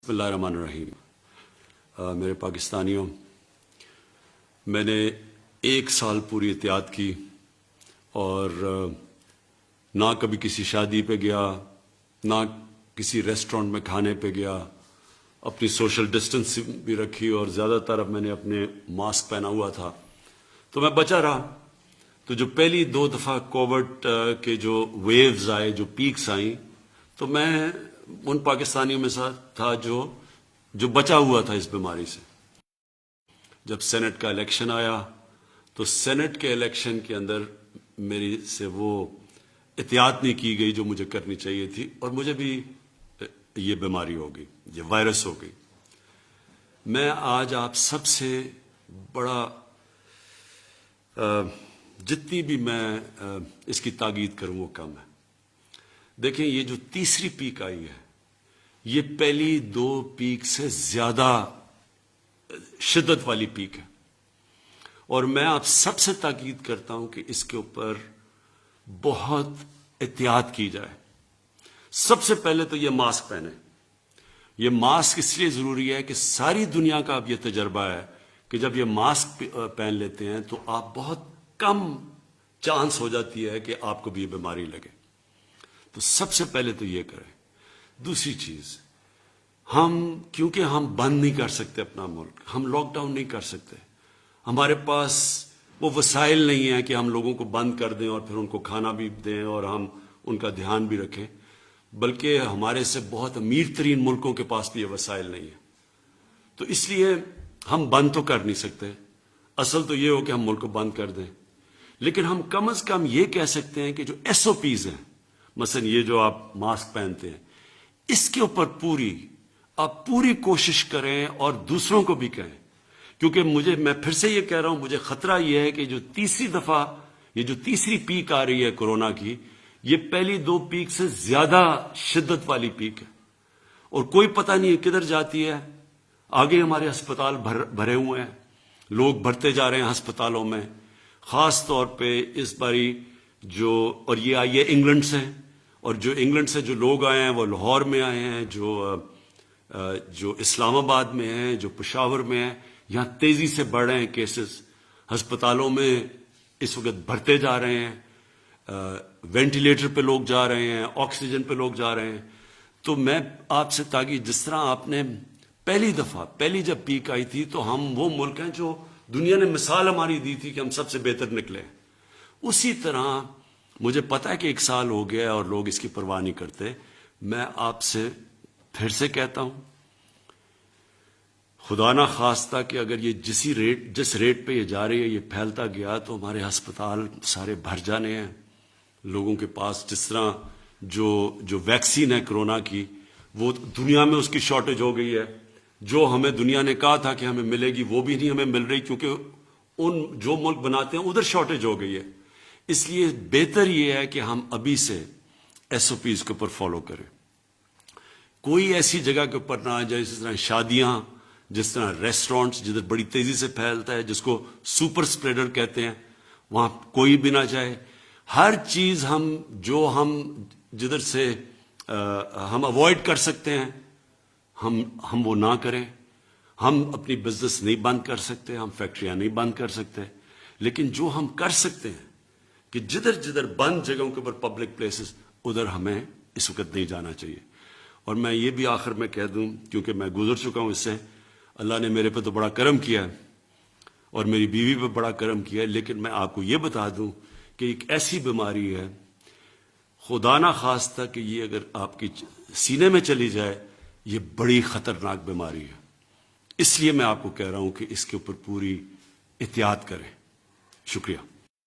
بسم اللہ الرحمن الرحیم۔ میرے پاکستانیوں، میں نے 1 سال پوری احتیاط کی اور نہ کبھی کسی شادی پہ گیا، نہ کسی ریسٹورنٹ میں کھانے پہ گیا، اپنی سوشل ڈسٹنس بھی رکھی اور زیادہ تر اب میں نے اپنے ماسک پہنا ہوا تھا تو میں بچا رہا۔ تو جو پہلی 2 دفعہ کووڈ کے جو ویوز آئے، جو پیکس آئیں، تو میں ان پاکستانیوں میں ساتھ تھا جو بچا ہوا تھا اس بیماری سے۔ جب سینٹ کا الیکشن آیا تو سینٹ کے الیکشن کے اندر میری سے وہ احتیاط نہیں کی گئی جو مجھے کرنی چاہیے تھی، اور مجھے بھی یہ بیماری ہو گئی، یہ وائرس ہو گئی۔ میں آج آپ سب سے بڑا جتنی بھی میں اس کی تاکید کروں وہ کم ہے۔ دیکھیں، یہ جو تیسری پیک آئی ہے، یہ پہلی 2 پیک سے زیادہ شدت والی پیک ہے، اور میں آپ سب سے تاکید کرتا ہوں کہ اس کے اوپر بہت احتیاط کی جائے۔ سب سے پہلے تو یہ ماسک پہنیں۔ یہ ماسک اس لیے ضروری ہے کہ ساری دنیا کا اب یہ تجربہ ہے کہ جب یہ ماسک پہن لیتے ہیں تو آپ بہت کم چانس ہو جاتی ہے کہ آپ کو بھی یہ بیماری لگے۔ تو سب سے پہلے تو یہ کریں۔ دوسری چیز، کیونکہ ہم بند نہیں کر سکتے اپنا ملک، ہم لاک ڈاؤن نہیں کر سکتے، ہمارے پاس وہ وسائل نہیں ہیں کہ ہم لوگوں کو بند کر دیں اور پھر ان کو کھانا بھی دیں اور ہم ان کا دھیان بھی رکھیں، بلکہ ہمارے سے بہت امیر ترین ملکوں کے پاس بھی یہ وسائل نہیں ہیں۔ تو اس لیے ہم بند تو کر نہیں سکتے، اصل تو یہ ہو کہ ہم ملک کو بند کر دیں، لیکن ہم کم از کم یہ کہہ سکتے ہیں کہ جو SOPs ہیں، مثلا یہ جو آپ ماسک پہنتے ہیں، اس کے اوپر آپ پوری کوشش کریں اور دوسروں کو بھی کہیں، کیونکہ میں پھر سے یہ کہہ رہا ہوں، مجھے خطرہ یہ ہے کہ جو تیسری پیک آ رہی ہے کورونا کی، یہ پہلی 2 پیک سے زیادہ شدت والی پیک ہے، اور کوئی پتہ نہیں ہے کدھر جاتی ہے۔ آگے ہمارے ہسپتال بھرے ہوئے ہیں، لوگ بھرتے جا رہے ہیں ہسپتالوں میں، خاص طور پہ اس باری اور یہ آئی ہے انگلینڈ سے، اور جو انگلینڈ سے جو لوگ آئے ہیں وہ لاہور میں آئے ہیں، جو اسلام آباد میں ہیں، جو پشاور میں ہیں، یہاں تیزی سے بڑھ رہے ہیں کیسز، ہسپتالوں میں اس وقت بھرتے جا رہے ہیں، وینٹیلیٹر پہ لوگ جا رہے ہیں، آکسیجن پہ لوگ جا رہے ہیں۔ تو میں آپ سے تاکہ جس طرح آپ نے پہلی جب پیک آئی تھی تو ہم وہ ملک ہیں جو دنیا نے مثال ہماری دی تھی کہ ہم سب سے بہتر نکلے، اسی طرح مجھے پتا ہے کہ 1 سال ہو گیا اور لوگ اس کی پرواہ نہیں کرتے۔ میں آپ سے پھر سے کہتا ہوں، خدا نہ خواستہ کہ اگر یہ جس ریٹ پہ یہ جا رہی ہے، یہ پھیلتا گیا تو ہمارے ہسپتال سارے بھر جانے ہیں لوگوں کے پاس۔ جس طرح جو ویکسین ہے کرونا کی، وہ دنیا میں اس کی شارٹیج ہو گئی ہے، جو ہمیں دنیا نے کہا تھا کہ ہمیں ملے گی وہ بھی نہیں ہمیں مل رہی، کیونکہ جو ملک بناتے ہیں ادھر شارٹیج ہو گئی ہے۔ اس لیے بہتر یہ ہے کہ ہم ابھی سے SOPs کے اوپر فالو کریں۔ کوئی ایسی جگہ کے اوپر نہ آ جائے، جس طرح شادیاں، جس طرح ریسٹورنٹس جدھر بڑی تیزی سے پھیلتا ہے، جس کو سپر اسپریڈر کہتے ہیں، وہاں کوئی بھی نہ جائے۔ ہر چیز ہم جدھر سے ہم اوائڈ کر سکتے ہیں ہم وہ نہ کریں۔ ہم اپنی بزنس نہیں بند کر سکتے، ہم فیکٹریاں نہیں بند کر سکتے، لیکن جو ہم کر سکتے ہیں کہ جدھر بند جگہوں کے اوپر پبلک پلیسز، ادھر ہمیں اس وقت نہیں جانا چاہیے۔ اور میں یہ بھی آخر میں کہہ دوں، کیونکہ میں گزر چکا ہوں اس سے، اللہ نے میرے پہ تو بڑا کرم کیا ہے اور میری بیوی پہ بڑا کرم کیا ہے، لیکن میں آپ کو یہ بتا دوں کہ ایک ایسی بیماری ہے، خدا نہ خواستہ کہ یہ اگر آپ کی سینے میں چلی جائے، یہ بڑی خطرناک بیماری ہے۔ اس لیے میں آپ کو کہہ رہا ہوں کہ اس کے اوپر پوری احتیاط کریں۔ شکریہ۔